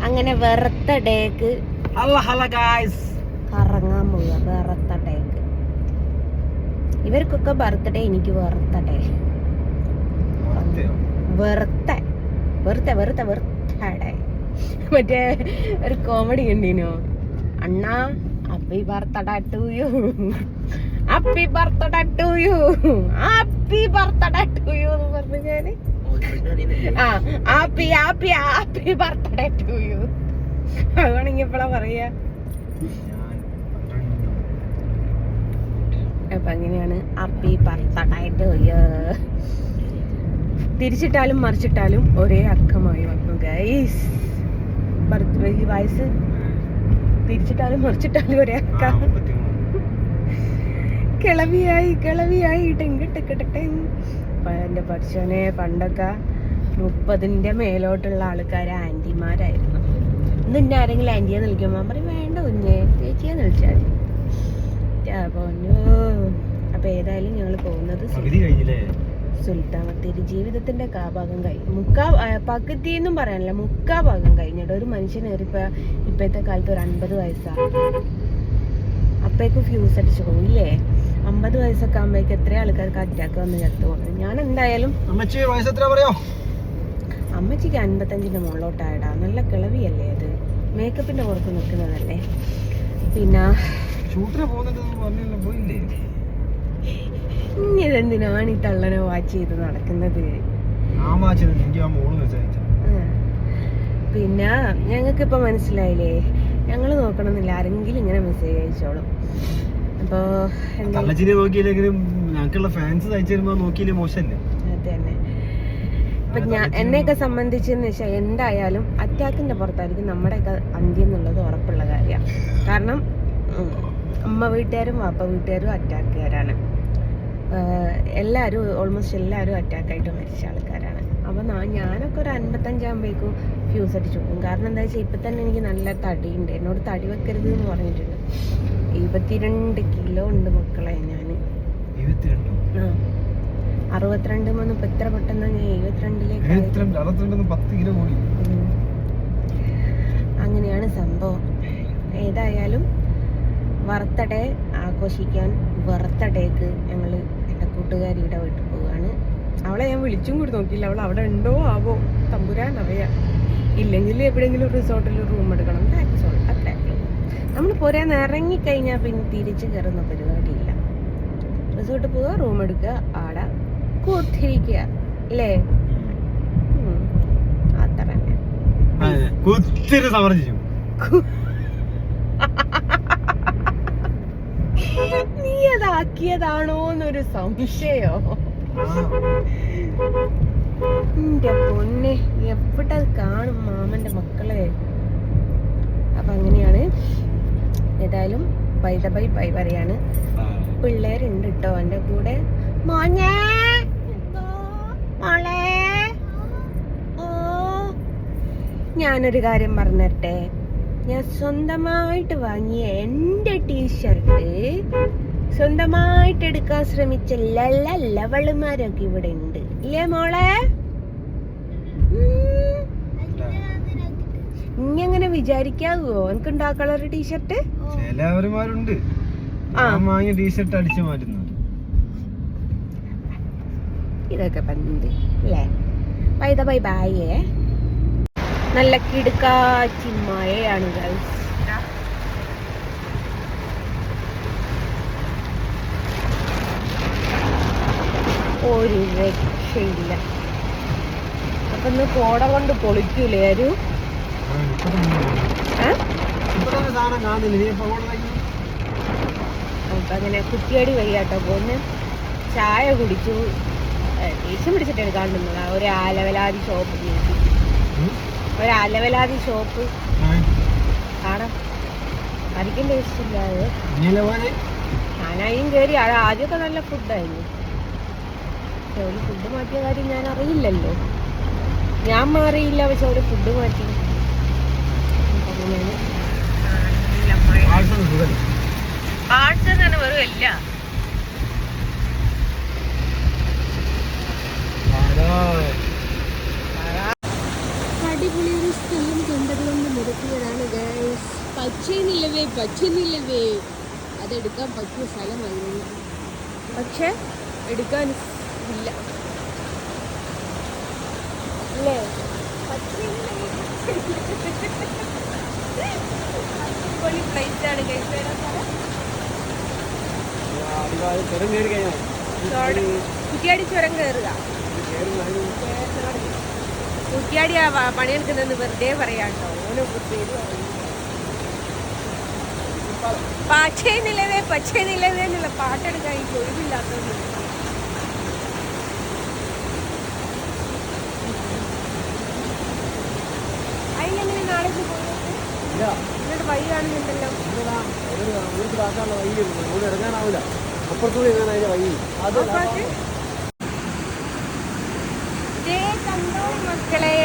അങ്ങനെ വെറുത്ത ഡേക്ക് കറങ്ങാൻ പോവുക. വെറുത്ത ഡേക്ക് ഇവർക്കൊക്കെ ബർത്ത്ഡേ, എനിക്ക് വെറുത്ത ഡേ. വെറുത്ത വെറുത്ത വെറുത്ത വെറുത്ത ഡേ. മറ്റേ ഒരു കോമഡി കണ്ടീനോ? അണ്ണാ happy birthday to you, happy birthday to you, happy birthday to you എന്ന് പറഞ്ഞു ഞാന്. Happy happy happy birthday to you. അതാണെങ്കിൽ എപ്പോഴാ പറയാ? അപ്പൊ അങ്ങനെയാണ് ഹാപ്പി ബർത്ത്ഡേ ടു യു. തിരിച്ചിട്ടാലും മറിച്ചിട്ടാലും ഒരേ അക്കമായി വന്നു ഗൈസ്. ഈ വയസ്സ് തിരിച്ചിട്ടാലും മറിച്ചിട്ടാലും ഒരേ അക്ക. കിളവിയായി ടെങ്കിട്ടെ. എന്റെ പഠിച്ചോനെ, പണ്ടൊക്കെ 30ന്റെ മേലോട്ടുള്ള ആൾക്കാര് ആന്റിമാരായിരുന്നു. ഇന്ന് ആരെങ്കിലും ആന്റിയെ വിളിക്കുമ്പോ പറയും വേണ്ട കുഞ്ഞെ, ചേച്ചിയെന്ന് വിളിച്ചാൽ പൊന്നു. അപ്പൊ ഏതായാലും ഞങ്ങൾ പോകുന്നത് സുൽത്താൻ ബത്തേരി. ജീവിതത്തിന്റെ കാഭാഗം കഴിഞ്ഞു. പകുതിന്നും പറയാനില്ല, ഭാഗം കഴിഞ്ഞിട്ട് ഒരു മനുഷ്യന് ഇപ്പോഴത്തെ കാലത്ത് ഒരു 50 വയസ്സാണ്. അപ്പേക്ക് ഫ്യൂസ് അടിച്ചു പോകും ഇല്ലേ? 50 വയസ്സൊക്കെ ആകുമ്പോഴേക്ക് എത്ര ആൾക്കാർക്ക് അറ്റാക്ക് വന്ന് ചത്തു പോകുന്നത്. ഞാൻ എന്തായാലും അമ്മച്ചിക്ക് 55ന്റെ മുകളിലോട്ടായിടാ. നല്ല കിളവിയല്ലേ അത്? മേക്കപ്പിന്റെ പുറത്ത് നിൽക്കുന്നതല്ലേ. പിന്നെ ഇതെന്തിനാണ് ഈ തള്ളനെ വാച്ച് ചെയ്ത് നടക്കുന്നത്? പിന്നെ ഞങ്ങൾക്ക് ഇപ്പൊ മനസ്സിലായില്ലേ, ഞങ്ങള് നോക്കണമെന്നില്ല, ആരെങ്കിലും ഇങ്ങനെ മെസ്സേജ് അയച്ചോളും. അപ്പൊ അതന്നെ. ഇപ്പൊ എന്നെയൊക്കെ സംബന്ധിച്ചെന്ന് വെച്ചാൽ എന്തായാലും അറ്റാക്കിന്റെ പുറത്തായിരിക്കും നമ്മുടെയൊക്കെ അന്ത്യം എന്നുള്ളത് ഉറപ്പുള്ള കാര്യമാണ്. കാരണം അമ്മ വീട്ടുകാരും വാപ്പ വീട്ടുകാരും അറ്റാക്കുകാരാണ്. എല്ലാവരും ഓൾമോസ്റ്റ് എല്ലാവരും അറ്റാക്കായിട്ട് മരിച്ച ആൾക്കാരാണ്. അപ്പോൾ ഞാനൊക്കെ ഒരു 55 ആകുമ്പോഴേക്കും ഫ്യൂസ് അടിച്ചു പോകും. കാരണം എന്താ വെച്ചാൽ ഇപ്പം തന്നെ എനിക്ക് നല്ല തടിയുണ്ട്. എന്നോട് തടി വെക്കരുത് എന്ന് പറഞ്ഞിട്ടുണ്ട്. 72 കിലോ ഉണ്ട് മക്കളെ. ഞാൻ 62 വന്ന് ഇപ്പം എത്ര പെട്ടെന്ന് ഞാൻ 72ലേക്ക്. അങ്ങനെയാണ് സംഭവം. ഏതായാലും ബർത്ത്ഡേ ആഘോഷിക്കാൻ ബർത്ത്ഡേക്ക് ഞങ്ങൾ എൻ്റെ കൂട്ടുകാരിയുടെ വീട്ടിൽ പോവുകയാണ്. അവളെ ഞാൻ വിളിച്ചും കൂടി നോക്കിയില്ല. അവൾ അവിടെ ഉണ്ടോ ആവോ തമ്പുരാൻ അറിയാം. ഇല്ലെങ്കിൽ എവിടെയെങ്കിലും റിസോർട്ടിൽ റൂം എടുക്കണം. That's all. അത്രേ. നമ്മൾ പോരാൻ ഇറങ്ങിക്കഴിഞ്ഞാൽ പിന്നെ തിരിച്ച് കയറുന്ന പരിപാടിയില്ല. റിസോർട്ടിൽ പോവുക, റൂം എടുക്കുക, ആടെ കൂട്ടിരിക്കുക അല്ലേ? അത്ര തന്നെ. നീ അതാക്കിയതാണോ എന്നൊരു സംശയോ? എന്റെ പൊന്നെ, എവിടെ കാണും മാമന്റെ മക്കളെ. അപ്പൊ അങ്ങനെയാണ്. ഏതായാലും ബൈ പറയാണ്. പിള്ളേരുണ്ട് കേട്ടോ എന്റെ കൂടെ. മോനെ മോളെ, ഓ ഞാനൊരു കാര്യം പറഞ്ഞിട്ടെ. ഞാൻ സ്വന്തമായിട്ട് വാങ്ങിയ എൻ്റെ ടീഷർട്ട് സ്വന്തമായിട്ട് എടുക്കാൻ ശ്രമിച്ച ലവളുമാരൊക്കെ ഇവിടെ ഉണ്ട് ഇല്ലേ മോളെ? ഇനി അങ്ങനെ വിചാരിക്കാവോ എനിക്ക് ഉണ്ടാക്കാനുള്ള ടീഷർട്ട്? ഇതൊക്കെ പന്ത് അല്ലേ? ബൈ ബായേ. നല്ല കിടുക്കാച്ചി മഴയാണ് ഗൈസ്. ഒരു രക്ഷയില്ല. അപ്പൊ ഇന്ന് കോട കൊണ്ട് പൊളിക്കൂലേ ആരും? അപ്പൊ അങ്ങനെ കുറ്റിയടി വയ്യാട്ടോ പോന്ന്. ചായ കുടിച്ചു. ദേഷ്യം പിടിച്ചിട്ടാണ് കാണുന്നത്. ഒരു ആലവലാതി ഷോപ്പ് കാണാം. അധികം ടേസ്റ്റ് ഇല്ലാതെ ഞാനായും കയറി. ആദ്യമൊക്കെ നല്ല ഫുഡായിരുന്നു. പക്ഷെ ഒരു ഫുഡ് മാറ്റിയ കാര്യം ഞാൻ അറിയില്ലല്ലോ. ഞാൻ മാറിയില്ല, പക്ഷെ ഒരു ഫുഡ് മാറ്റി. അങ്ങനെയാണ് വെറും അടിപൊളി ഒരു സ്ഥലം കണ്ടത് കൊണ്ട് പറ്റുന്നില്ലവേ അതെടുക്കാൻ പറ്റിയ സ്ഥലമായിരുന്നു, പക്ഷെ എടുക്കാൻ ഇല്ല അല്ലേ? അടിപൊളി പ്ലേസ് ആണ് കുറ്റിയാടി ചുരം കയറുക. കുറ്റിയാടി പണിയെടുക്കുന്നതെന്ന് വെറുതെ പറയാട്ടോ. ഓരോ പേര് പച്ചേ നിലവേ എന്നുള്ള പാട്ടെടുക്കാൻ എനിക്ക് ഒഴിവില്ലാത്തത്. അതിലെങ്ങനെ നാളെ എന്നിട്ട് വഴി കാണുന്നുണ്ടല്ലോ. മക്കളെ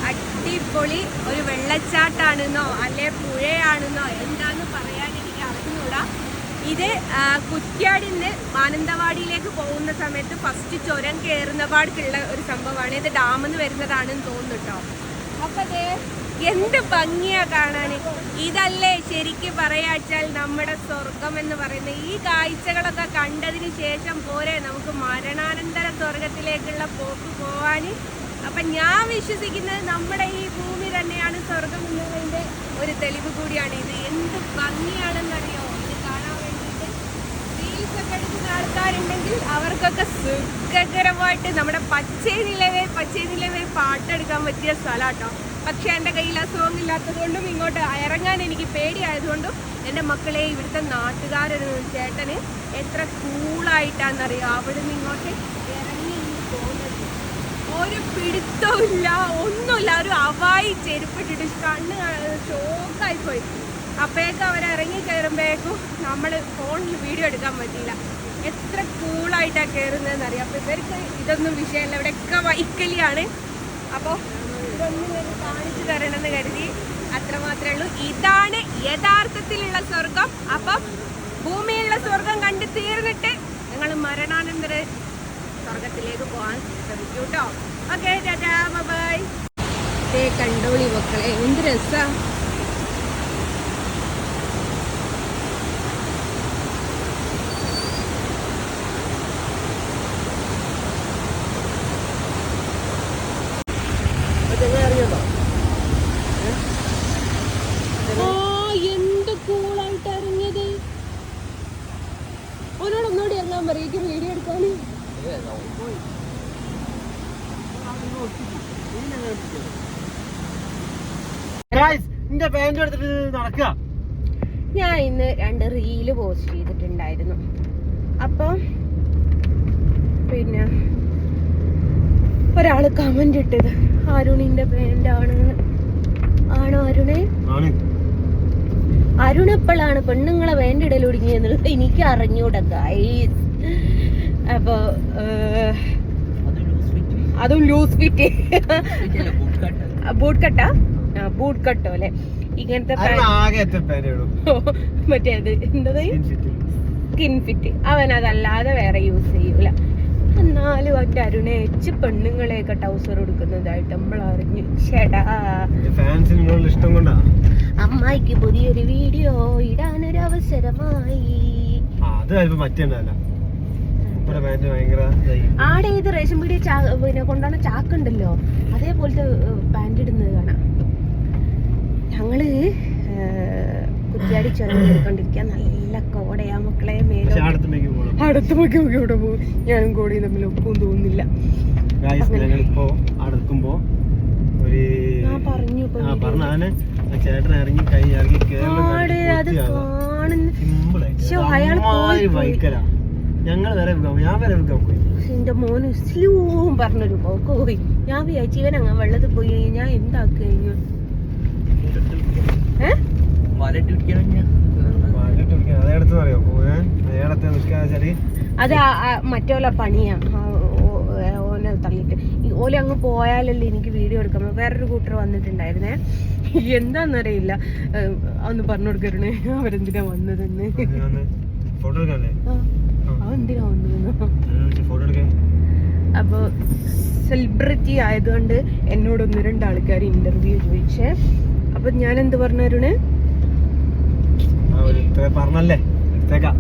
അടിപൊളി ഒരു വെള്ളച്ചാട്ടാണെന്നോ അല്ലെ പുഴയാണെന്നോ എന്താന്ന് പറയാൻ എനിക്ക് അറിഞ്ഞൂടാ. ഇത് കുറ്റ്യാടിന്ന് മാനന്തവാടിയിലേക്ക് പോകുന്ന സമയത്ത് ഫസ്റ്റ് ചുരം കയറുന്ന പാടുള്ള ഒരു സംഭവമാണ്. ഇത് ഡാമിന്ന് വരുന്നതാണെന്ന് തോന്നുന്നു കേട്ടോ. അപ്പൊ അതേ എന്ത് ഭംഗിയാ കാണാൻ. ഇതല്ലേ ശരിക്കും പറയാച്ചാൽ നമ്മുടെ സ്വർഗം എന്ന് പറയുന്നത്. ഈ കാഴ്ചകളൊക്കെ കണ്ടതിന് ശേഷം പോരെ നമുക്ക് മരണാനന്തര സ്വർഗത്തിലേക്കുള്ള പോക്ക് പോവാന്. അപ്പൊ ഞാൻ വിശ്വസിക്കുന്നത് നമ്മുടെ ഈ ഭൂമി തന്നെയാണ് സ്വർഗം എന്നതിന്റെ ഒരു തെളിവ് കൂടിയാണ് ഇത്. എന്ത് ഭംഗിയാണെന്നറിയോ ഇത് കാണാൻ വേണ്ടിയിട്ട്. റീൽസ് ഒക്കെ എടുക്കുന്ന ആൾക്കാരുണ്ടെങ്കിൽ അവർക്കൊക്കെ സുഖകരമായിട്ട് നമ്മുടെ പച്ചേ നിലവേ പാട്ടെടുക്കാൻ പറ്റിയ സ്ഥലം കേട്ടോ. പക്ഷെ എൻ്റെ കയ്യിൽ ആ സോങ് ഇല്ലാത്തത് കൊണ്ടും ഇങ്ങോട്ട് ഇറങ്ങാൻ എനിക്ക് പേടിയായതുകൊണ്ടും എൻ്റെ മക്കളെ ഇവിടുത്തെ നാട്ടുകാരൊരു ചേട്ടന് എത്ര കൂളായിട്ടാണെന്നറിയോ അവിടെ നിന്ന് ഇങ്ങോട്ട് ഇറങ്ങി പോകുന്നത്. ഒരു പിടുത്തവും ഇല്ല, ഒന്നുമില്ല. ഒരു അവായി ചെരുപ്പിട്ടിട്ട് കണ്ണ് ഷോക്കായിപ്പോയി. അപ്പോഴേക്കും അവരിറങ്ങി കയറുമ്പോഴേക്കും നമ്മൾ ഫോണിൽ വീഡിയോ എടുക്കാൻ പറ്റിയില്ല. എത്ര കൂളായിട്ടാണ് കയറുന്നതെന്ന് അറിയാം. അപ്പോൾ ഇവർക്ക് ഇതൊന്നും വിഷയമല്ല, ഇവിടെയൊക്കെ വൈക്കലിയാണ്. അപ്പോൾ ഇതൊന്നും കാണിച്ചു തരണമെന്ന് കരുതി, അത്രമാത്രമേ ഉള്ളൂ. ഇതാണ് യഥാർത്ഥത്തിലുള്ള സ്വർഗം. അപ്പം ഭൂമിയിലുള്ള സ്വർഗം കണ്ടു തീർന്നിട്ട് നിങ്ങൾ മരണാനന്തര സ്വർഗത്തിലേക്ക് പോകാൻ ശ്രമിക്കൂ കേട്ടോ. Okay, tata, bye. കണ്ടോളി മക്കളെ, എന്ത് രസാ. എന്ത് കൂളായിട്ട് ഇറങ്ങിയത്. ഓനോട് ഒന്നുകൂടി ഇറങ്ങാൻ പറയും വീഡിയോ എടുക്കാൻ. ഞാൻ ഇന്ന് 2 റീല് പോസ്റ്റ് ചെയ്തിട്ടുണ്ടായിരുന്നു. അപ്പം പിന്നെ ഒരാള് കമന്റ് ഇട്ടത് അരുണിന്റെ പാൻ്റാണ്. ആണോ അരുണേ? അരുൺ എപ്പോഴാണ് പെണ്ണുങ്ങളെ വേണ്ടിടൽ ഒടുങ്ങിയെന്നുള്ളത് എനിക്ക് അറിഞ്ഞൂടാ ഗൈസ്. അപ്പൊ അതും ലൂസ് ഫിറ്റ് ബൂട്ട് കട്ടാ, ബൂട്ട് കട്ടോ അല്ലെ ഇങ്ങനത്തെ മറ്റേ അത് എന്താ സ്കിൻ ഫിറ്റ്. അവൻ അതല്ലാതെ വേറെ യൂസ് ചെയ്യൂല. എന്നാലും അവന്റെ അരുണെ എച്ച് പെണ്ണുങ്ങളെയൊക്കെ ടൗസർ കൊടുക്കുന്നതായിട്ട് നമ്മൾ അറിഞ്ഞു. ചേടാ, അമ്മായിക്ക് പുതിയൊരു വീഡിയോ ഇടാനൊരു അവസരമായി. ആടെ ഇത് റേഷൻ പീടിയ പിന്നെ കൊണ്ടുവന്ന ചാക്കുണ്ടല്ലോ, അതേപോലത്തെ പാൻറ് ഇടുന്നത് കാണാം. ഞങ്ങള് കുറ്റിയാടി ചുരം എടുക്കൊണ്ടിരിക്കുക. നല്ല കോടയാ മക്കളെ. മേലെ അടുത്തുമൊക്കെ ഇവിടെ പോകും. ഞാനും കോടയും തമ്മിൽ ഒപ്പം തോന്നുന്നില്ല. ചേട്ടൻ ഇറങ്ങി കൈ ഇറങ്ങി അത് കാണുന്ന ബൈക്കലാ. ഞങ്ങൾ വരെ ഞാൻ വരെ പോയി. എന്റെ മോന് സ്ലൂവും പറഞ്ഞൊരു പോക്ക് പോയി. ഞാൻ വിചാരിച്ചു ഇവൻ അങ്ങ് വെള്ളത്തിൽ പോയി ഞാൻ എന്താക്കി കഴിഞ്ഞു. അത് മറ്റോല പണിയാ. ഓനെ തള്ളിട്ട് ഓല അങ്ങ് പോയാലല്ലേ എനിക്ക് വീഡിയോ എടുക്കാൻ. വേറൊരു കൂട്ടർ വന്നിട്ടുണ്ടായിരുന്നേ, എന്താന്നറിയില്ല. അതൊന്ന് പറഞ്ഞു കൊടുക്കരുണേ അവരെന്തിനാ വന്നതെന്ന്. അതെന്തിനാ വന്നതെന്നോ. അപ്പൊ സെലിബ്രിറ്റി ആയതുകൊണ്ട് എന്നോട് 1-2 ആൾക്കാർ ഇന്റർവ്യൂ ചോദിച്ചേ. അപ്പൊ ഞാൻ എന്ത് പറഞ്ഞരുണ്, പറഞ്ഞല്ലേ എടുത്തേക്കാം.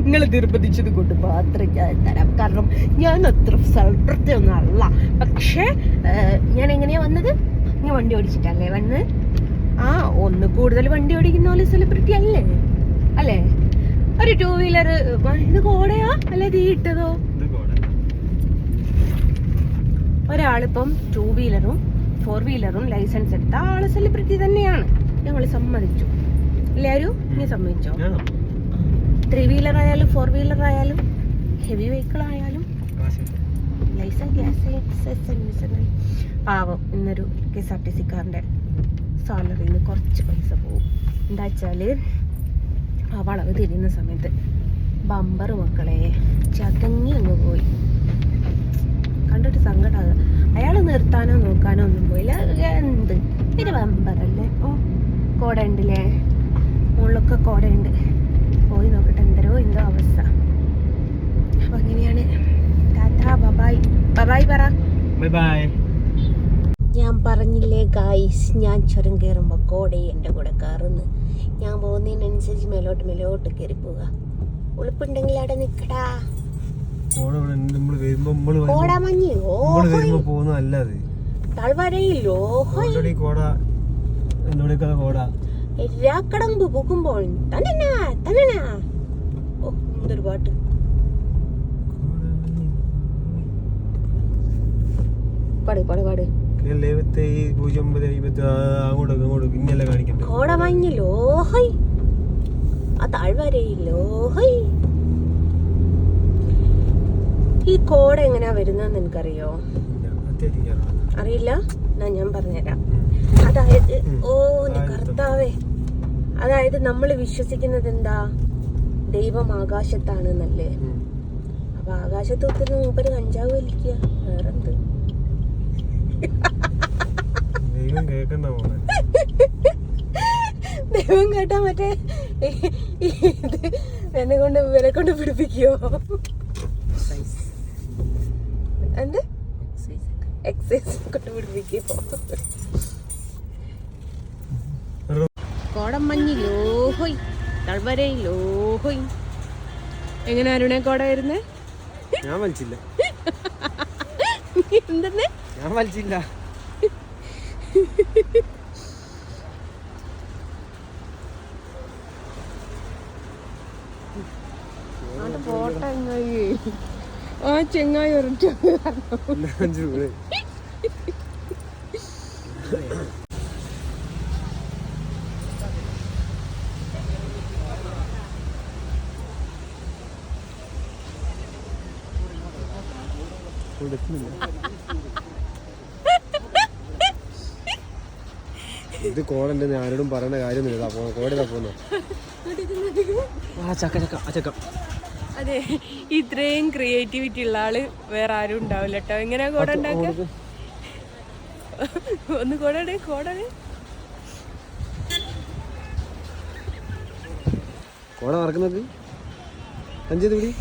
നിങ്ങൾ നിർബന്ധിച്ചത് കൊണ്ട് മാത്രം ഞാൻ തരാം. കാരണം ഞാൻ അത്ര സെലിബ്രിറ്റി ഒന്നും അല്ല. പക്ഷേ ഞാൻ എങ്ങനെയാ വന്നത്? ഞാൻ വണ്ടി ഓടിച്ചിട്ടല്ലേ വന്ന്. ആ ഒന്ന് കൂടുതൽ വണ്ടി ഓടിക്കുന്ന പോലെ സെലിബ്രിറ്റി അല്ലേ? അല്ലേ? ഒരു 2 വീലർ. ഇത് കോടയാ അല്ലെ തീ ഇട്ടതോ? ഒരാളിപ്പം 2 വീലറും 4 വീലറും ലൈസൻസ് എടുത്ത ആള് സെലിബ്രിറ്റി തന്നെയാണ്. ഞങ്ങൾ സമ്മതിച്ചു. എല്ലാവരും നീ സമ്മതിച്ചോ? 3 വീലർ ആയാലും 4 വീലർ ആയാലും ഹെവി വെഹിക്കിൾ ആയാലും ലൈസൻസ്. പാവം ഇന്നൊരു KSRTC കാരൻ്റെ സാലറിയിൽ നിന്ന് കുറച്ച് പൈസ പോകും. എന്താ വെച്ചാൽ ആ വളവ് തിരിയുന്ന സമയത്ത് ബമ്പർ മക്കളെ ചതങ്ങി അങ്ങ് പോയി. കണ്ടിട്ട് സങ്കടമാകുക. അയാൾ നിർത്താനോ നോക്കാനോ ഒന്നും പോയില്ല. എന്ത് ഒരു ബമ്പറല്ലേ. ഓ കോട ഉണ്ടല്ലേ, മുകളിലൊക്കെ കോടയുണ്ട്. പോയി നോക്കട്ടെ എന്തോ അവസ്ഥ. അപ്പൊ അങ്ങനെയാണ്. ടാറ്റാ ബബായ്. ബബായ് പറ. ബൈ. ഞാൻ പറഞ്ഞില്ലേ ഗായ്സ്, ഞാൻ ചുരം കയറുമ്പോൾ കോടയെ എൻ്റെ കൂടെ കയറുന്നു. ഞാൻ പോകുന്നതിനനുസരിച്ച് മേലോട്ട് കയറി പോവുക. ഉളുപ്പുണ്ടെങ്കിൽ അവിടെ നിൽക്കടാ. കടമ്പ് പോകുമ്പോൾ എന്തൊരു പാട്ട്. പാട് കോടമഞ്ഞില്ലോ ആ താഴ്വരയില്ലോ. ഈ കോട എങ്ങനെയാ വരുന്നതെന്ന് എനിക്കറിയോ? അറിയില്ല. ഞാൻ പറഞ്ഞുതരാം. അതായത് കർത്താവേ, അതായത് നമ്മൾ വിശ്വസിക്കുന്നത് എന്താ? ദൈവം ആകാശത്താണെന്നല്ലേ. അപ്പൊ ആകാശത്ത് ഒത്തിരി മൂപ്പര് കഞ്ചാവ് വലിക്കുക. വേറെന്ത്? ദൈവം കേട്ടാ മറ്റേ ഇവരെ കൊണ്ട് പിടിപ്പിക്കോ? എന്ത് എക്സൈസ് കൊണ്ട് പിടിപ്പിക്കോ? കോടമഞ്ഞിലോ ഹോയ്, താഴ്വരയിലോ ഹോയ്. എങ്ങനെ അരുണേ കോട വരുന്നേ? ഞാൻ വലിച്ചില്ല. എന്തെന്ന്? ഞാൻ വലിച്ചില്ല. ആ ചെങ്ങായി ഇത് കോടന്റെ ആരോടും പറയേണ്ട കാര്യമൊന്നുമില്ല. കോടയിലാ പോകുന്നു. അതെ, ഇത്രയും ക്രിയേറ്റിവിറ്റി ഉള്ള ആള് വേറെ ആരും ഉണ്ടാവില്ല കേട്ടോ. എങ്ങനെയാ കോട ഉണ്ടാക്കുക? ഒന്ന് കോട കോട മറക്കുന്നത് അഞ്ചത് പിടി.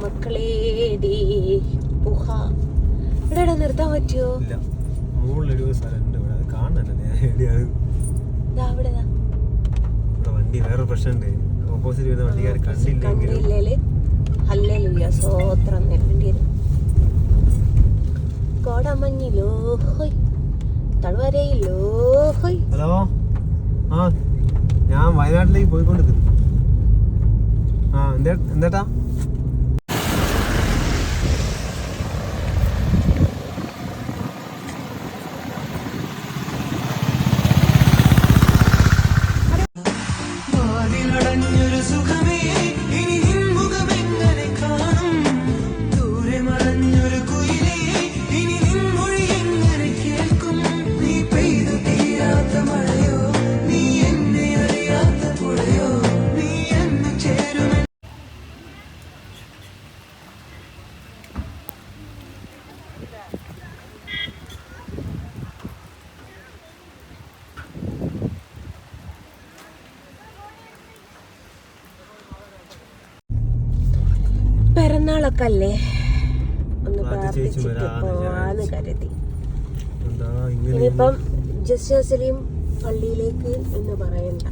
മക്കളേ ഗുഹ ഇവിടെ നിർത്താൻ പറ്റുമോ? മുകളിലൊരു സ്ഥലമുണ്ട്. അത് അവിടെ വണ്ടി വേറെ പ്രശ്നമുണ്ട്. ഓപ്പോസിറ്റ് വരുന്ന വണ്ടിക്കാർ കണ്ടില്ലേ? ഹല്ലേലൂയ, സ്തോത്രം നേടേണ്ടി വരും. കോടമഞ്ഞിലോ ഹോയ്, ഭർത്താവ് വരെയില്ലോ. ഹലോ, ആ ഞാൻ വയനാട്ടിലേക്ക് പോയിക്കൊണ്ടിരിക്കുന്നു. ആ എന്താ പെരുന്നാളൊക്കെ അല്ലേ, ഒന്ന് പ്രാർത്ഥിച്ചിട്ട് പോവാന്ന് കരുതി. ഇനിയിപ്പം ജസ്റ്റിയും പള്ളിയിലേക്ക് എന്ന് പറയണ്ട,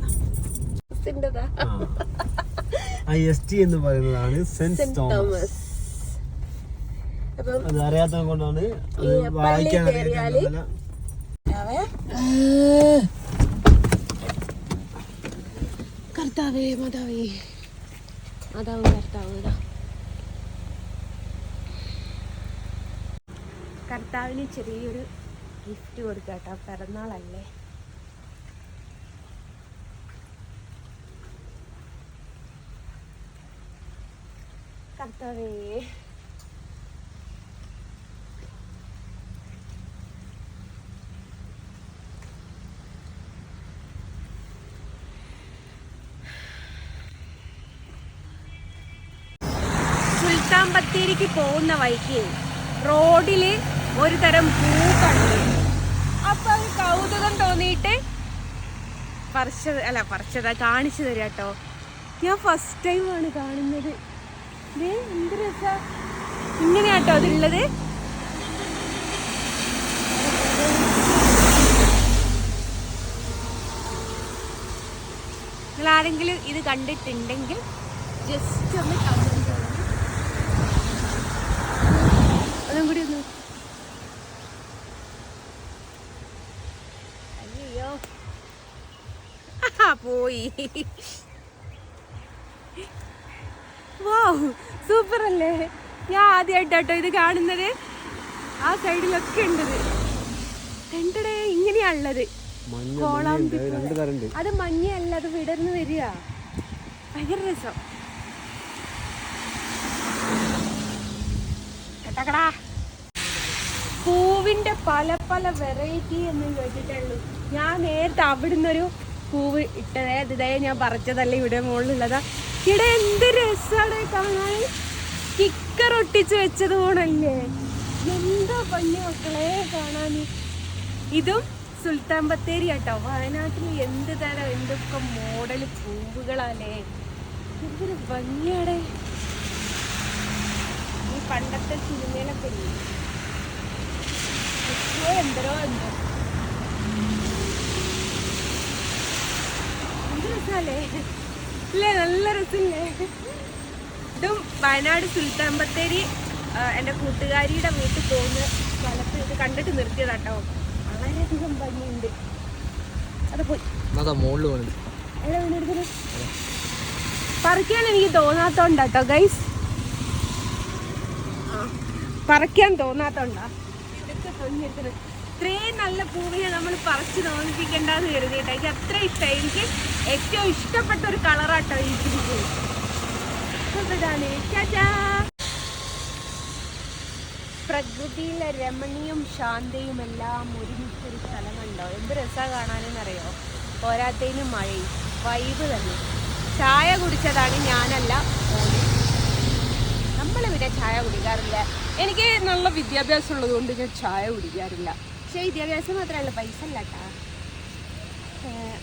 എന്ന് പറയുന്നതാണ് സെന്റ് തോമസ്. അപ്പം അറിയാത്തത് കൊണ്ടാണ് പള്ളി കയറിയാല് കർത്താവേ മാതാവേ മാതാവ് കർത്താവ്. കർത്താവിന് ചെറിയൊരു ഗിഫ്റ്റ് കൊടുക്കാട്ടോ, പിറന്നാളല്ലേ. കർത്താവേ സുൽത്താൻ ബത്തേരിക്ക് പോകുന്ന വഴിക്ക് റോഡില് ഒരു തരം പൂ കണ്ടു. അപ്പൊ അത് കൗതുകം തോന്നിയിട്ട് കാണിച്ചു തരാം കേട്ടോ. ഞാൻ ഫസ്റ്റ് ടൈമാണ് കാണുന്നത്. എന്ത് രസാ, ഇങ്ങനെയാട്ടോ അതുള്ളത്. നിങ്ങൾ ആരെങ്കിലും ഇത് കണ്ടിട്ടുണ്ടെങ്കിൽ ജസ്റ്റ് ഒന്ന് കമന്റ് ചെയ്യണം. അതും കൂടി ഒന്ന്. അയ്യോ പോയി. വാവ്, സൂപ്പർ അല്ലേ. ഞാൻ ആദ്യമായിട്ടോ ഇത് കാണുന്നത്. ആ സൈഡിലൊക്കെ ഉണ്ടത്. രണ്ടടേ ഇങ്ങനെയാണുള്ളത്. അത് മഞ്ഞല്ല, അത് വിടർന്ന് വരിക. ഭയങ്കര രസം. കേട്ടക്കടാ, പൂവിന്റെ പല പല വെറൈറ്റി എന്ന് കേട്ടിട്ടുള്ളൂ. ഞാൻ നേരത്തെ അവിടുന്നൊരു പൂവ് ഇട്ടതേ, ഇതേ ഞാൻ പറിച്ചതല്ല, ഇവിടെ മുകളിലുള്ളതാ. ഇവിടെ എന്ത് രസാണ് കാണാൻ. സ്റ്റിക്കർ ഒട്ടിച്ച് വെച്ചത് പോണല്ലേ, എന്താ പഞ്ഞ മക്കളെ കാണാൻ. ഇതും സുൽത്താൻ ബത്തേരി കേട്ടോ. വയനാട്ടിൽ എന്ത് തരം എന്തൊക്കെ മോഡൽ പൂവുകളാലേ, എന്തൊരു ഭംഗിയാടെ. ഈ പണ്ടത്തെ സിനിമയിലൊക്കെ എന്തോ എന്തോ എന്ത് രസല്ലേ അല്ലേ, നല്ല രസല്ലേ. ഇതും വയനാട് സുൽത്താൻ ബത്തേരി എൻ്റെ കൂട്ടുകാരിയുടെ വീട്ടിൽ പോകുന്ന സ്ഥലത്ത് ഇത് കണ്ടിട്ട് നിർത്തിയതാട്ടോ. വളരെയധികം ഭംഗിയുണ്ട്. അത് പോയി അല്ല വീണെടുക്കുന്നത് പറിക്കാൻ എനിക്ക് തോന്നാത്തോണ്ടാട്ടോ ഗൈസ്, പറിക്കാൻ തോന്നാത്തോണ്ടാ ഇതൊക്കെ തൊഴിഞ്ഞെടുക്കുന്നത്. ഇത്രയും നല്ല പൂവിനെ നമ്മൾ പറിച്ച് തോന്നിപ്പിക്കണ്ടെന്ന് കരുതിയിട്ടോ. എനിക്ക് അത്ര ഇഷ്ടമായി. എനിക്ക് ഏറ്റവും ഇഷ്ടപ്പെട്ട ഒരു കളറാട്ടോ ഈ പൂവ്. പ്രകൃതിയിലെ രമണീയും ശാന്തയും എല്ലാം ഒരുമിച്ചൊരു സ്ഥലം കണ്ടോ. എന്ത് രസമാണ് കാണാനെന്നറിയോ. പോരാത്തതിന് മഴയും വൈബ് തന്നെ. ചായ കുടിച്ചതാണ് ഞാനല്ല, നമ്മൾ പിന്നെ ചായ കുടിക്കാറില്ല. എനിക്ക് നല്ല വിദ്യാഭ്യാസം ഉള്ളത് കൊണ്ട് ഞാൻ ചായ കുടിക്കാറില്ല. പക്ഷേ വിദ്യാഭ്യാസം മാത്രമല്ല, പൈസ അല്ല കേട്ടാ.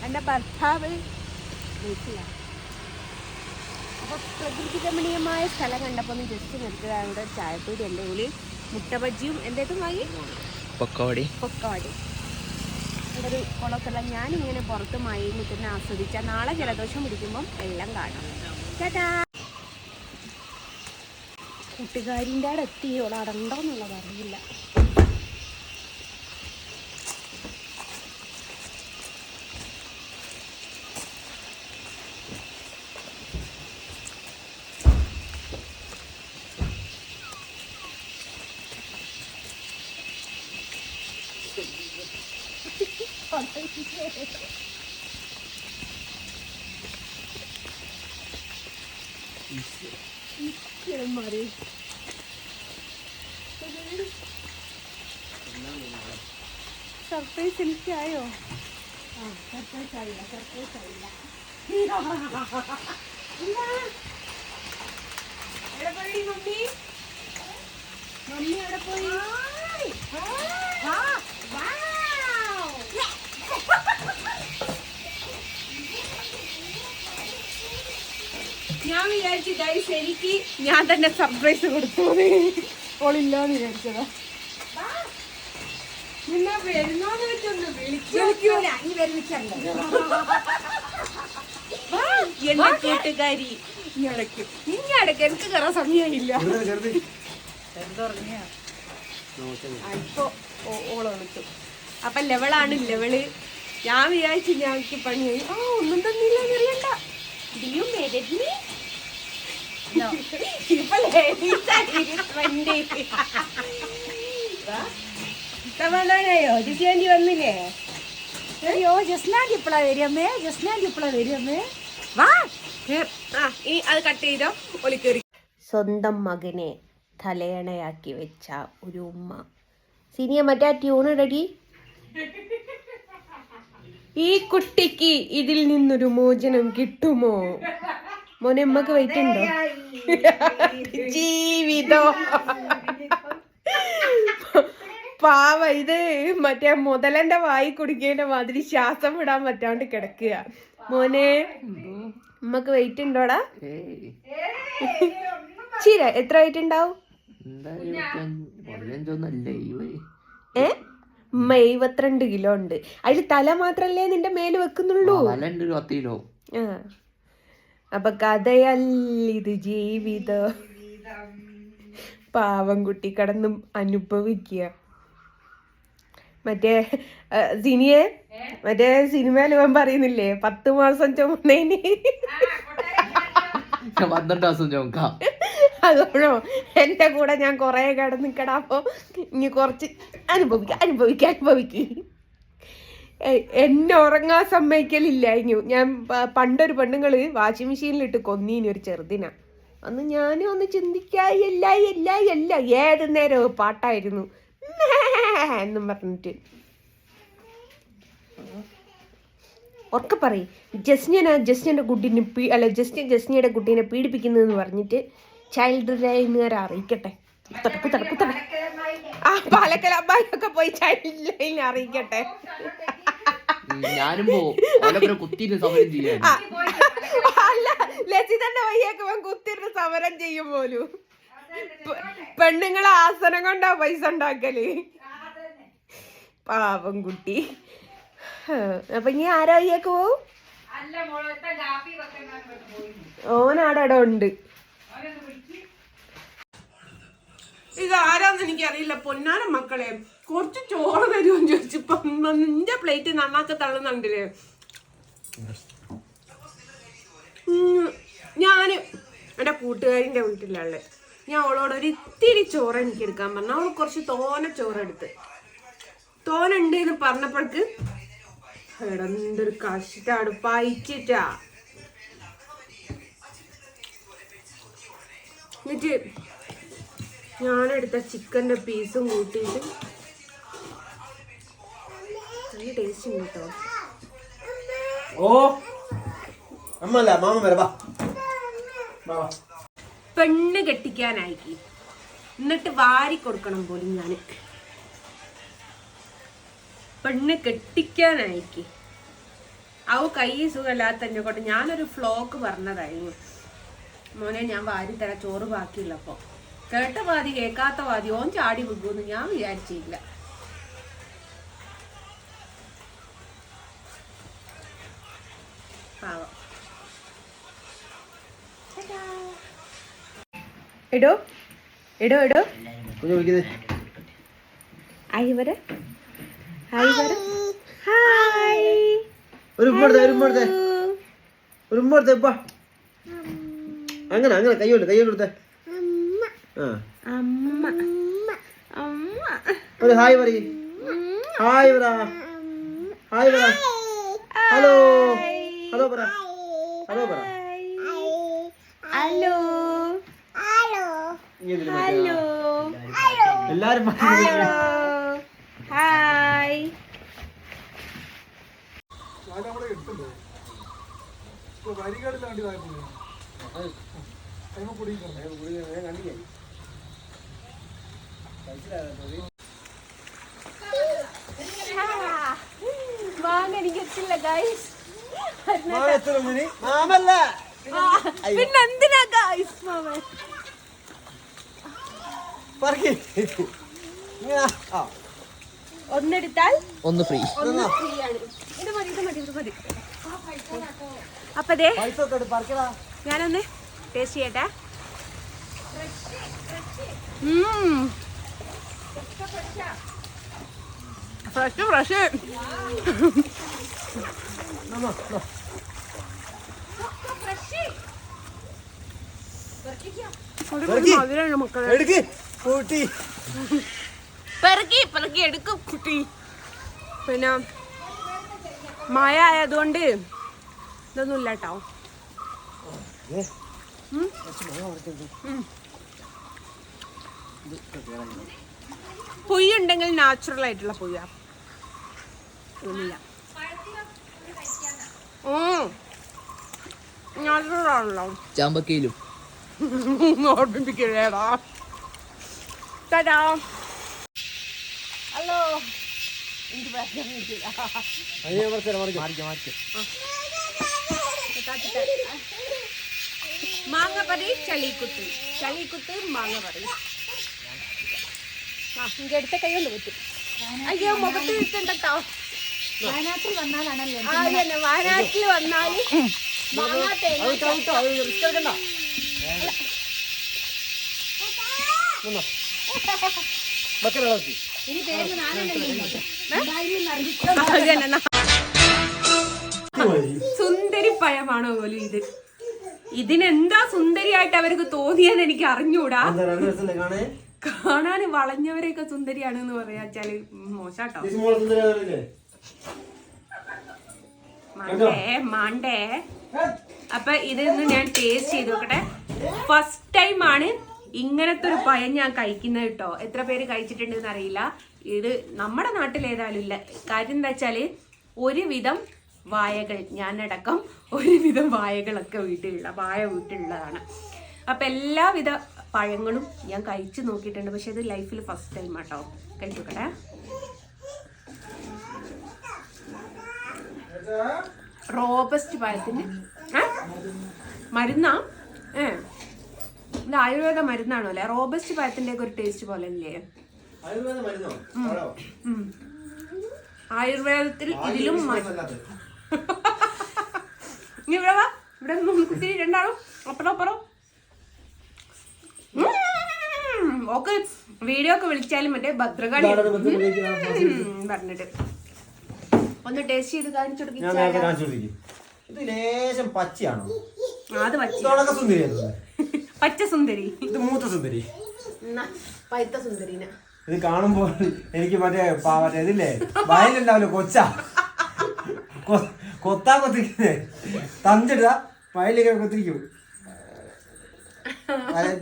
എൻ്റെ ഭർത്താവ് വീട്ടില്ല. അപ്പോൾ പ്രകൃതി രമണീയമായ സ്ഥലം കണ്ടപ്പോൾ ഒന്ന് ജസ്റ്റ് നിർത്തുകയാണ്. ഇവിടെ ചായപ്പൊടി എൻ്റെ ഉള്ളിൽ മുട്ട ബജ്ജിയും എന്തേതും വാങ്ങി പൊക്കവാടി. ഇവിടെ ഒരു കുളത്തുള്ള ഞാനിങ്ങനെ പുറത്ത് മഴയിൽ നിൽക്കുന്ന ആസ്വദിച്ചാൽ നാളെ ജലദോഷം പിടിക്കുമ്പം എല്ലാം കാണാം. ചേട്ടാ കൂട്ടുകാരിൻ്റെ അവിടെ എത്തി, ഇവിടെ അടണ്ടോന്നുള്ളത് അറിയില്ല. സർപ്രൈസ് എനിക്കായോ? മമ്മി എവിടെ പോയി? ഞാൻ വിചാരിച്ചു ഗൈസ് എനിക്ക് ഞാൻ തന്നെ സർപ്രൈസ് കൊടുത്തു. ഓളില്ലാന്ന് വിചാരിച്ചതാ. നിന്നെ വരുന്നോന്ന് വെച്ചൊന്ന് വിളിക്കൂല. എന്റെ കൂട്ടുകാരി ഇങ്ങടക്ക് എനിക്ക് കയറാൻ സമയമില്ല. ഇപ്പൊ ഓള് വിളിച്ചു. അപ്പൊ ലെവളാണ് ലെവള്. ഞാൻ വിചാരിച്ചു ഞങ്ങൾക്ക് പണിയായി. ഒന്നും തന്നില്ല അറിയണ്ട. സമാധാനായോ? ജിസ്ലാൻഡി വന്നില്ലേ? അയ്യോ ജസ്നാൻഡി ഇപ്പളാ വരിയമ്മേ, ജസ്നാൻഡി ഇപ്പളാ വരിയമ്മേ. വാ അത് കട്ട് ചെയ്തോ. ഒളിക്കേറി സ്വന്തം മകനെ തലയണയാക്കി വെച്ച ഒരു ഉമ്മ. സിനിയ മറ്റേ ട്യൂണ് റെഡി. ഈ കുട്ടിക്ക് ഇതിൽ നിന്നൊരു മോചനം കിട്ടുമോ? മോനെ അമ്മക്ക് വെയിറ്റ് ഉണ്ടോ? ജീവിതം പാവ. ഇത് മറ്റേ മുതലന്റെ വായി കുടിക്കേണ്ട മാതിരി ശ്വാസം വിടാൻ പറ്റാണ്ട് കിടക്കുക. മോനെ അമ്മക്ക് വെയിറ്റ് ഉണ്ടോടാ? ശരി, എത്ര വെയിറ്റ് ഉണ്ടാവും? 72 കിലോ ഉണ്ട്. അതിൽ തല മാത്രല്ലേ നിന്റെ മേല് വെക്കുന്നുള്ളൂ. അപ്പൊ കഥയല്ലിത്, ജീവിതം. പാവം കുട്ടി കടന്നും അനുഭവിക്കുക. മറ്റേ സിനിയെ മറ്റേ സിനിമയിൽ ഇവൻ പറയുന്നില്ലേ 10 മാസം ചുമന്നേന് 12 മാസം ചുമക്കാം. അതോണോ എന്റെ കൂടെ ഞാൻ കൊറേ കിടന്നിക്കടാ. അപ്പൊ ഇനി കുറച്ച് അനുഭവിക്ക. എന്നെ ഉറങ്ങാൻ സമ്മതിക്കലില്ല. ഇനി ഞാൻ പണ്ടൊരു പെണ്ണുങ്ങള് വാഷിംഗ് മെഷീനിലിട്ട് കൊന്നീനി ഒരു ചെറുതിനാ. അന്ന് ഞാനും ഒന്ന് ചിന്തിക്കായല്ല ഏത് നേരം പാട്ടായിരുന്നു എന്നും പറഞ്ഞിട്ട്. ഉറക്കെ പറയും ജസ്റ്റിന്റെ കുട്ടീനെ ജസ്റ്റിയുടെ കുട്ടീനെ പീഡിപ്പിക്കുന്നതെന്ന് പറഞ്ഞിട്ട് ചൈൽഡ് ലൈനുകാരെ അറിയിക്കട്ടെ. പാലക്കൽ അബ്ബായൊക്കെ പോയി ചൈൽഡ് ലൈൻ അറിയിക്കട്ടെ. അല്ല, ലസിതന്റെ വയ്യൊക്കെ കുത്തിരുന്ന് സമരം ചെയ്യും പോലും. പെണ്ണുങ്ങളെ ആസനം കൊണ്ടാ പൈസ ഉണ്ടാക്കല്. പാവം കുട്ടി. അപ്പൊ ഇനി ആരാ വയ്യൊക്കെ പോവും? ഓനാടട ഉണ്ട്. ഇത് ആരാന്ന് എനിക്കറിയില്ല. പൊന്നാന മക്കളെ കുറച്ച് ചോറ് തരുമെന്ന് ചോദിച്ചപ്പോ നിന്റെ പ്ലേറ്റ് നന്നാക്കി തള്ളുന്നുണ്ടല്ലേ. ഞാന് എൻ്റെ കൂട്ടുകാരിൻ്റെ വീട്ടിലുള്ളത്. ഞാൻ അവളോട് ഒരു ഇത്തിരി ചോറ് എനിക്ക് എടുക്കാൻ പറഞ്ഞു. അവൾ കുറച്ച് ചോറെടുത്ത് തോനുണ്ട് എന്ന് പറഞ്ഞപ്പോഴേക്ക് എന്തൊരു കഷ്ടാണ് പയിച്ചിട്ടാ. എന്നിട്ട് ഞാനെടുത്ത ചിക്കൻ്റെ പീസും കൂട്ടിയിട്ട് നല്ല ടേസ്റ്റ് ഉണ്ട് കേട്ടോ. പെണ്ണ് കെട്ടിക്കാനായിക്കി എന്നിട്ട് വാരി കൊടുക്കണം പോലും. ഞാൻ പെണ്ണ് കെട്ടിക്കാനായിക്കി അവ കൈ സുഖമില്ലാത്തന്നെ കൊണ്ട് ഞാനൊരു ഫ്ലോക്ക് പറഞ്ഞതായിരുന്നു. മോനെ ഞാൻ വാരി തരാം ചോറ് ബാക്കിയുള്ളപ്പോ. കേട്ട വാതി കേൾക്കാത്ത വാതി ഓൻ ചാടി വിൽക്കുമെന്ന് ഞാൻ വിചാരിച്ചില്ല. പാവം. എടോ ഐവര ഹായ്. അങ്ങനെ കൈയോട്ട് കൊടുത്തേ. ഒരു ഹായ് പറയ്. ഹായ് പറ. ഹായ് പറ. ഹലോ ഹലോ പറ. ഹലോ പറ. ഹലോ ഹലോ എല്ലാരും ഹലോ ഹായ്. മാങ്ങ എനിക്ക് എത്തില്ല ഗൈസ്. മാമല്ല പിന്നെ എന്തിനാ ഗൈസ് മാമൻ? ഒന്നെടുത്താൽ ഒന്ന് ഫ്രീ. ഒന്ന് ഫ്രീ ആണ്. ഇത് മതി ഇത് മതി ഇത് മതി. അപ്പൊ ദേ ഞാനൊന്ന് ടേസ്റ്റ് ചെയ്യട്ടെ. Fresh fresh. മധുരമാണ് മക്കളെ. പെറുക്കി പെറുക്കി എടുക്കും കുട്ടി. പിന്നെ മഴ ആയതുകൊണ്ട് ഇതൊന്നും ഇല്ല കേട്ടോ. പൊയ്യുണ്ടെങ്കിൽ നാച്ചുറൽ ആയിട്ടുള്ള പൊയ്യ. ഒന്നുമില്ല. നാച്ചുറൽ ആണല്ലോ. ചാമ്പക്കയിലും ഓർമ്മിപ്പിക്കലേടാ. തരാ. ഹലോ. മാങ്ങ പറി ചളിക്കുത്ത്. ചളിക്കുത്ത് മാങ്ങ പറി. ഇங்க അടുത്ത കൈ കൊണ്ട് പറ്റും. അയ്യോ മുഖത്ത് കിട്ടണ്ടോ. വയനാട്ടിൽ വന്നാലാണല്ലോ വയനാട്ടിൽ വന്നാല് മാങ്ങ തേങ്ങ ഇനി തേങ്ങ സുന്ദരി പഴമാണോ പോലും ഇത്? ഇതിനെന്താ സുന്ദരിയായിട്ട് അവർക്ക് തോന്നിയെന്ന് എനിക്ക് അറിഞ്ഞൂടാ. കാണാന് വളഞ്ഞവരെയൊക്കെ സുന്ദരിയാണ് എന്ന് പറയാച്ചാല് മോശാട്ടോ. മാണ്ടേ മാണ്ടേ. അപ്പൊ ഇതൊന്ന് ഞാൻ ടേസ്റ്റ് ചെയ്ത് നോക്കട്ടെ. ഫസ്റ്റ് ടൈം ആണ് ഇങ്ങനത്തെ ഒരു പഴം ഞാൻ കഴിക്കുന്നത് കേട്ടോ. എത്ര പേര് കഴിച്ചിട്ടുണ്ടെന്ന് അറിയില്ല. ഇത് നമ്മുടെ നാട്ടിൽ ഏതായാലും ഇല്ല. കാര്യം എന്താ വെച്ചാല് ഒരുവിധം വായകൾ, ഞാനടക്കം ഒരുവിധം വായകളൊക്കെ വീട്ടിലുള്ളതാണ്. അപ്പൊ എല്ലാവിധ പഴങ്ങളും ഞാൻ കഴിച്ചു നോക്കിയിട്ടുണ്ട്. പക്ഷെ ഇത് ലൈഫിൽ ഫസ്റ്റ് ടൈം ആട്ടോ. കഴിച്ചോക്കട്ടെ. റോബസ്റ്റ് പഴത്തിന് മരുന്നാ. ഇത് ആയുർവേദ മരുന്നാണോ അല്ലെ? റോബസ്റ്റ് പഴത്തിന്റെ ഒക്കെ ഒരു ടേസ്റ്റ് പോലെ അല്ലേ? ആയുർവേദത്തിൽ ഇതിലും ഇവിടെ വാ. ഇവിടെ കുത്തിരി രണ്ടാളും അപ്പുറം അപ്പുറം. ഓക്കെ വീഡിയോ ഒക്കെ വിളിച്ചാലും മറ്റേ ഭദ്രകാളി പറഞ്ഞിട്ട് ഒന്ന് ടേസ്റ്റ് ചെയ്ത് കാണിച്ചു കൊടുക്കും. ഇത് ലേശം പച്ചയാണോ? അത് പച്ച സുന്ദരി. ഇത് മൂത്ത സുന്ദരി. പഴുത്ത സുന്ദരീന. ഇത് കാണുമ്പോൾ എനിക്ക് മറ്റേ ഇതില്ലേ വയലുണ്ടാവില്ല കൊച്ച കൊത്താൻ കൊത്തിക്കുന്നേ തഞ്ചിടുക വയലിങ്ങനെ കൊത്തിരിക്കും.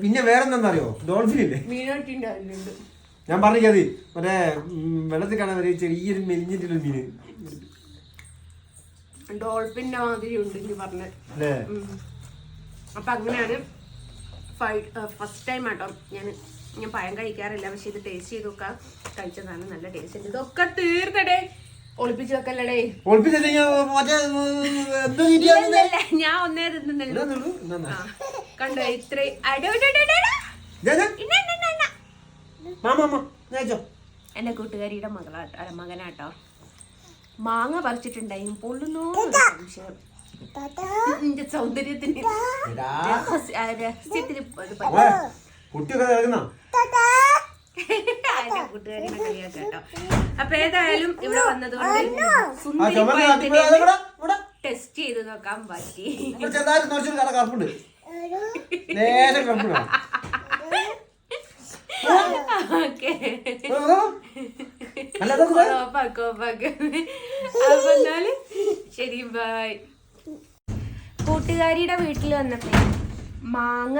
പിന്നെ വേറെന്താന്നറിയോ? ഡോൾഫിൻ ഇല്ലേ? ഞാൻ പറഞ്ഞത് മറ്റേ വെള്ളത്തിൽ കാണാൻ ഒരു ചെറിയൊരു മെലിഞ്ഞിട്ടുള്ള മീന്. ഡോൾഫിന്റെ മാതിരി ഉണ്ട് പറഞ്ഞത്. അപ്പൊ അങ്ങനെയാണ് ഫസ്റ്റ് ടൈം ആട്ടോ ഞാൻ പഴം കഴിക്കാറില്ല. പക്ഷെ ഇത് ടേസ്റ്റ് ചെയ്ത് നോക്കാം. കഴിച്ചതാണ്, നല്ല ടേസ്റ്റ് ഉണ്ട്. ഇതൊക്കെ തീർന്നടേ. ഒളിപ്പിച്ച് വെക്കല്ലേ? ഞാൻ ഒന്നേ തിന്നുള്ളൂ. കണ്ടോ ഇത്ര എന്റെ കൂട്ടുകാരിയുടെ മകനാട്ടോ. മാങ്ങ പറിച്ചിട്ടുണ്ടായി. പൊള്ളുന്നോ സംശയം. എന്റെ സൗന്ദര്യത്തിന് രഹസ്യത്തിന് കൂട്ടുകാരിനെ കളിയാക്കാട്ടോ. അപ്പൊ ഏതായാലും ഇവിടെ വന്നതുകൊണ്ട് ടെസ്റ്റ് ചെയ്ത് നോക്കാൻ പറ്റി. ഓക്കെ ഓപ്പാക്ക്. അപ്പൊ എന്നാല് ശരി, ബൈ. കൂട്ടുകാരിയുടെ വീട്ടിൽ വന്നപ്പോ മാങ്ങ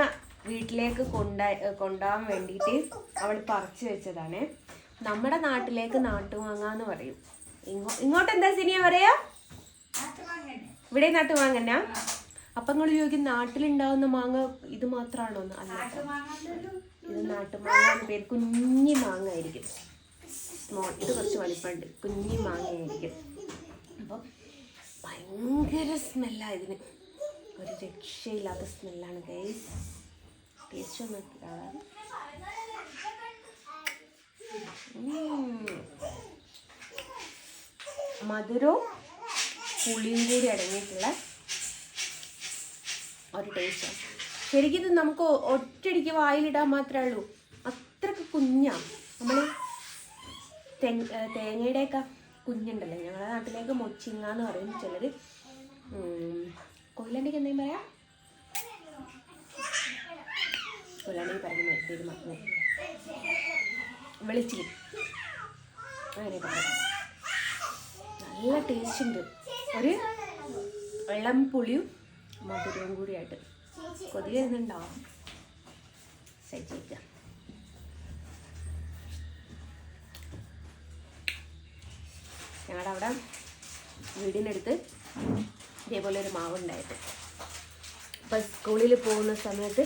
വീട്ടിലേക്ക് കൊണ്ടുപോകാൻ വേണ്ടിയിട്ട് അവൾ പറിച്ചു വെച്ചതാണ്. നമ്മുടെ നാട്ടിലേക്ക് നാട്ടുമാങ്ങ എന്ന് പറയും. ഇങ്ങോട്ട് എന്താ സിനിയ പറയാ? ഇവിടെ നാട്ടുമാങ്ങ. അപ്പൊ നിങ്ങൾ ചോദിക്കും നാട്ടിലുണ്ടാവുന്ന മാങ്ങ ഇത് മാത്രമാണോ? അല്ല, ഇത് നാട്ടുമാങ്ങ പേര്. കുഞ്ഞി മാങ്ങ ആയിരിക്കും, സ്മോൾ. ഇത് കുറച്ച് വലിപ്പമുണ്ട്, കുഞ്ഞി മാങ്ങയായിരിക്കും. അപ്പം ഭയങ്കര സ്മെല്ലാ ഇതിന്, ഒരു രക്ഷയില്ലാത്ത സ്മെല്ലാണ് ഗൈസ്. ടേസ്റ്റ് ഒന്ന് മധുരവും പുളിയും കൂടി അടങ്ങിയിട്ടുള്ള ഒരു ടേസ്റ്റാണ്. ശരിക്കും ഇത് നമുക്ക് ഒറ്റയടിക്ക് വായിലിടാൻ മാത്രമേ ഉള്ളൂ. അത്രക്ക് കുഞ്ഞാണ്. നമ്മൾ തേങ്ങയുടെയൊക്കെ കുഞ്ഞുണ്ടല്ലോ, ഞങ്ങളുടെ നാട്ടിലേക്ക് മൊച്ചിങ്ങ എന്ന് പറയും ചിലർ. കൊയിലാണ്ടിക്ക് എന്തെങ്കിലും പറയാം? കൊയിലാണ്ടിക്ക് പറയുന്ന പേര് മറന്നു. വെളിച്ചിരി അങ്ങനെ പറയാം. നല്ല ടേസ്റ്റ് ഉണ്ട്. ഒരു വെള്ളം പുളിയും മധുരവും കൂടിയായിട്ട്. കൊതി വരുന്നുണ്ടാവും. സജ്ജിക്കാം. ഞങ്ങളുടെ അവിടെ വീടിനടുത്ത് ഇതേപോലെ ഒരു മാവുണ്ടായിട്ട്, അപ്പം സ്കൂളിൽ പോകുന്ന സമയത്ത്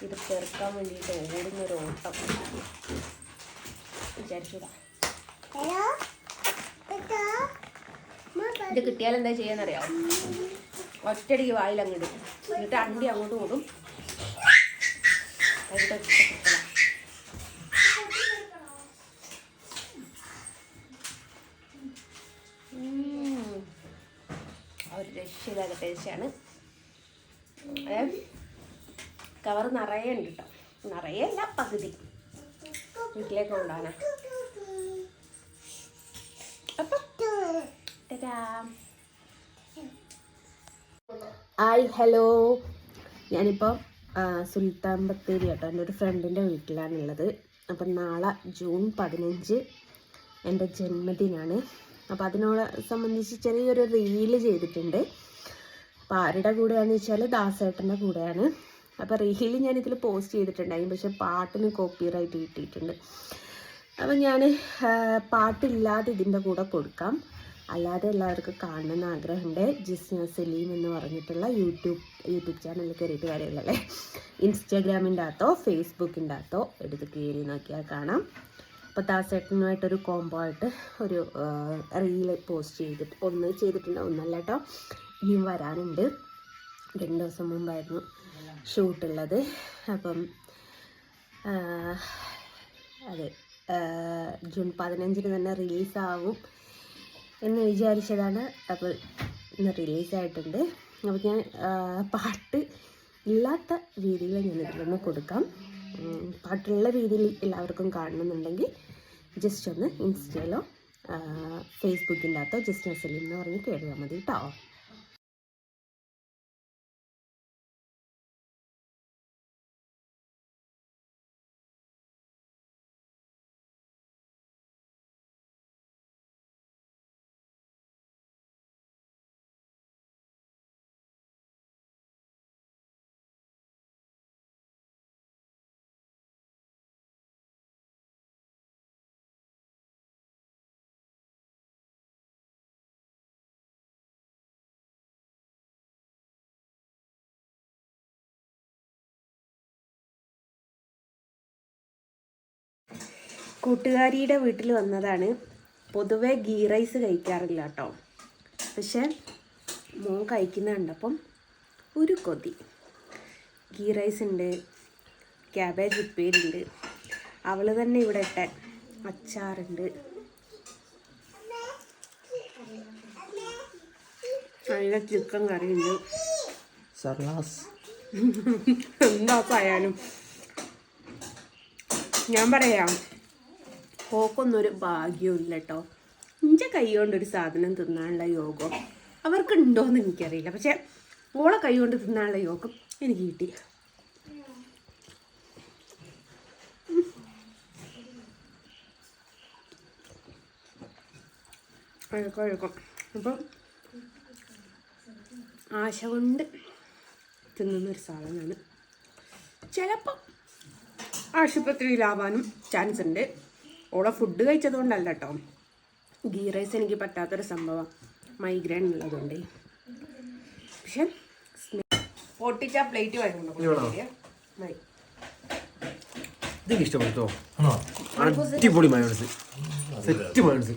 ഇത് പെറുക്കാൻ വേണ്ടിയിട്ട് ഓടുന്നൊരു ഓട്ടം വിചാരിച്ചൂടാ. ഇത് കിട്ടിയാൽ എന്താ ചെയ്യാന്നറിയാം? ഒറ്റയടിക്ക് വായിൽ അങ്ങോട്ട് എന്നിട്ട് അണ്ടി അങ്ങോട്ടും ഓടും. ഒരു രക്ഷയില്ലാത്ത ടേസ്റ്റാണ്. കവർ നിറയെ ഉണ്ട് കേട്ടോ, നിറയെ അല്ല, പകുതി വീട്ടിലേക്ക് കൊണ്ടുപോകാനാ. അപ്പം ഹായ്, ഹലോ. ഞാനിപ്പോൾ സുൽത്താൻ ബത്തേരി കേട്ടോ, എൻ്റെ ഒരു ഫ്രണ്ടിൻ്റെ വീട്ടിലാണുള്ളത്. അപ്പം നാളെ ജൂൺ 15 എൻ്റെ ജന്മദിനാണ്. അപ്പോൾ അതിനോട് സംബന്ധിച്ച് ചെറിയൊരു റീല് ചെയ്തിട്ടുണ്ട്. അപ്പോൾ ആരുടെ കൂടെയാണെന്ന് വെച്ചാൽ ദാസേട്ടൻ്റെ കൂടെയാണ്. അപ്പോൾ റീല് ഞാനിതിൽ പോസ്റ്റ് ചെയ്തിട്ടുണ്ടായിരുന്നു, പക്ഷേ പാട്ടിന് കോപ്പിറൈറ്റ് കിട്ടിയിട്ടുണ്ട്. അപ്പം ഞാൻ പാട്ടില്ലാതെ ഇതിൻ്റെ കൂടെ കൊടുക്കാം. അല്ലാതെ എല്ലാവർക്കും കാണണമെന്ന് ആഗ്രഹമുണ്ട്. ജിസ്ന സലീം എന്ന് പറഞ്ഞിട്ടുള്ള യൂട്യൂബ് ചാനലിൽ കയറിയിട്ട് കാര്യമില്ലല്ലേ. ഇൻസ്റ്റാഗ്രാമിൻ്റെ അകത്തോ ഫേസ്ബുക്കിൻ്റെ അകത്തോ എടുത്ത് കയറി നോക്കിയാൽ കാണാം. അപ്പോൾ ദാസേട്ടനുമായിട്ടൊരു കോംബോ ആയിട്ട് ഒരു റീല് പോസ്റ്റ് ചെയ്തിട്ടുണ്ട്. ഒന്നല്ല കേട്ടോ, ഇനിയും വരാനുണ്ട്. 2 ദിവസം മുമ്പായിരുന്നു ഷൂട്ടുള്ളത്. അപ്പം അതെ, ജൂൺ 15 തന്നെ റിലീസാവും എന്ന് വിചാരിച്ചതാണ്. അപ്പോൾ ഇന്ന് റിലീസായിട്ടുണ്ട്. അപ്പോൾ ഞാൻ പാട്ട് ഇല്ലാത്ത രീതിയിൽ ഞാനിതിലൊന്ന് കൊടുക്കാം. പാട്ടുള്ള രീതിയിൽ എല്ലാവർക്കും കാണണമെന്നുണ്ടെങ്കിൽ ജസ്റ്റ് ഒന്ന് ഇൻസ്റ്റയിലോ ഫേസ്ബുക്കിൻ്റെ അകത്തോ ജിസ്ന സലീം എന്ന് പറഞ്ഞിട്ട് എഴുതാൽ മതി കേട്ടോ. കൂട്ടുകാരിയുടെ വീട്ടിൽ വന്നതാണ്. പൊതുവെ ഗീ റൈസ് കഴിക്കാറില്ല കേട്ടോ, പക്ഷെ മോൻ കഴിക്കുന്ന കണ്ടപ്പം ഒരു കൊതി. ഗീ റൈസ് ഉണ്ട്, ക്യാബേജ് ഉപ്പേരിയുണ്ട്, അവൾ തന്നെ ഇവിടെ ഇട്ട അച്ചാറുണ്ട്, നല്ല ചിക്കൻ കറിയുണ്ട്. എന്തായാലും ഞാൻ പറയാം, പോക്കൊന്നൊരു ഭാഗ്യമില്ല കേട്ടോ. എൻ്റെ കൈ കൊണ്ടൊരു സാധനം തിന്നാനുള്ള യോഗം അവർക്കുണ്ടോയെന്ന് എനിക്കറിയില്ല, പക്ഷെ ഓളെ കൈ കൊണ്ട് തിന്നാനുള്ള യോഗം എനിക്ക് കിട്ടി. കഴിക്കും. അപ്പം ആശ കൊണ്ട് തിന്നുന്നൊരു സാധനമാണ്. ചിലപ്പം ആശുപത്രിയിലാവാനും ചാൻസ് ഉണ്ട്. ഓളെ ഫുഡ് കഴിച്ചതുകൊണ്ടല്ല കേട്ടോ. ഗീ റൈസ് എനിക്ക് പറ്റാത്തൊരു സംഭവം, മൈഗ്രെയിൻ ഉള്ളതുകൊണ്ട്. പക്ഷെ പൊട്ടിച്ച പ്ലേറ്റ് വാങ്ങിക്കൊണ്ടു ഇതൊക്കെ ഇഷ്ടപ്പെട്ടോ? അടിപൊളി മയോണൈസ്, സെറ്റ് മയോണൈസ്.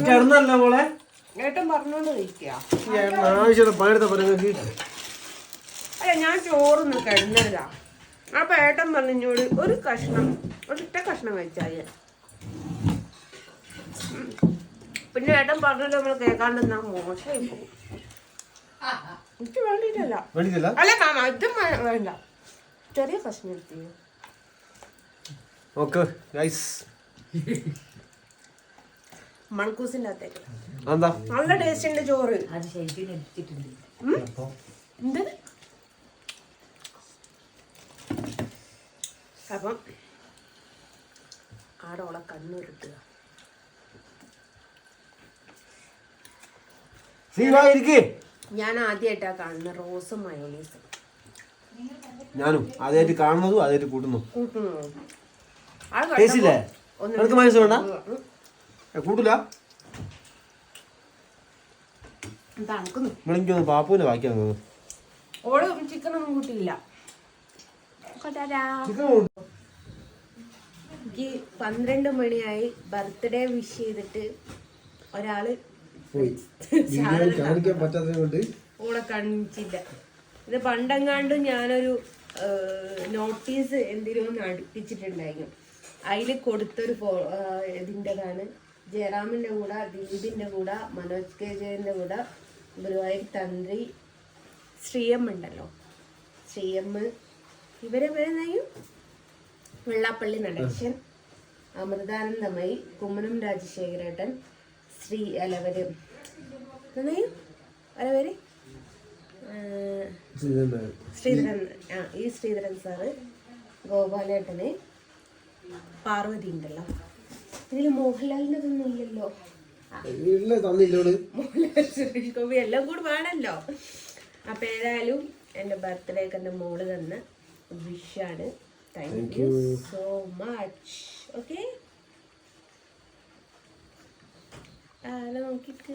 കിടന്നല്ല മോളെ, ഏട്ടൻ പറഞ്ഞോണ്ട് കഴിക്കുക. ആവശ്യമുള്ള പണിയെടുത്ത പറയുന്നത്. അല്ല, ഞാൻ ചോറൊന്നും കിടന്നല്ല. അപ്പൊ ഏട്ടൻ പറഞ്ഞോട് ഒരു കഷ്ണം, ഒരൊറ്റ കഷ്ണം കഴിച്ചാൽ. പിന്നെ ഏട്ടൻ പറഞ്ഞല്ലോ നമ്മൾ കേൾക്കാണ്ട് മോശമായി പോകും. എനിക്ക് വേണ്ടിയിട്ടല്ല. അല്ല മാമ, ഇതും വേണ്ട. ചെറിയ കഷ്ണം എടുത്തിയോ? ഓക്കെ ഗൈസ്, മൺകൂസിന്റെ അകത്തേക്ക് എന്താ നല്ല ടേസ്റ്റ് ഉണ്ട് ചോറ്. അത് ശരിക്കും എടുത്തിട്ടുണ്ട്. എന്ത്? അപ്പം ആടോളെ കണ്ണൂരിട്ടുക. ഞാൻ ആദ്യമായിട്ടാ കാണുന്ന റോസും മയോണീസും. ഞാനും ആദ്യമായിട്ട് കാണുന്നതും ആദ്യമായിട്ട് കൂട്ടുന്നു. അത് ടേസ്റ്റില്ലേ? നിനക്ക് മനസ്സ് വേണ്ട കൂട്ടില്ല. തണുക്കുന്നു. നിങ്ങളെനിക്കൊന്ന് പാപ്പൂനെ ബാക്കിയാ ഓള് ചിക്കനൊന്നും കൂട്ടിയില്ല. എനിക്ക് 12 മണിയായി. ബർത്ത്ഡേ വിഷ് ചെയ്തിട്ട് ഒരാള് ഓളെ കാണിച്ചില്ല. ഇത് പണ്ടെങ്ങാണ്ടും ഞാനൊരു നോട്ടീസ് എന്തിനൊന്ന് അടുപ്പിച്ചിട്ടുണ്ടായിരുന്നു. അതിൽ കൊടുത്തൊരു ഇതിൻ്റെതാണ്. ജയറാമിൻ്റെ കൂടെ, ദിലീപിൻ്റെ കൂടെ, മനോജ് കെ ജയൻ്റെ കൂടെ, ഗുരുവായൂർ തന്ത്രി ശ്രീയമ്മ ഉണ്ടല്ലോ, ശ്രീയമ്മ, ഇവരെ പേരെന്നായും വെള്ളാപ്പള്ളി നടേശൻ, അമൃതാനന്ദമയി, കുമ്മനം രാജശേഖരേട്ടൻ, അലവര് നന്നായും അലവര് ശ്രീധരൻ, ഈ ശ്രീധരൻ സാറ്, ഗോപാലേട്ടന്, പാർവതി ഉണ്ടല്ലോ. ഇതിൽ മോഹൻലാലിൻ്റെ ഒന്നും ഇല്ലല്ലോ. മോഹൻലാൽ, സുരേഷ് ഗോപി എല്ലാം കൂടി വേണമല്ലോ. അപ്പം ഏതായാലും എൻ്റെ ബർത്ത്ഡേക്ക് എൻ്റെ മോള് തന്ന വിഷാണ്. Thank you so much. Okay, നോക്കിയിട്ട്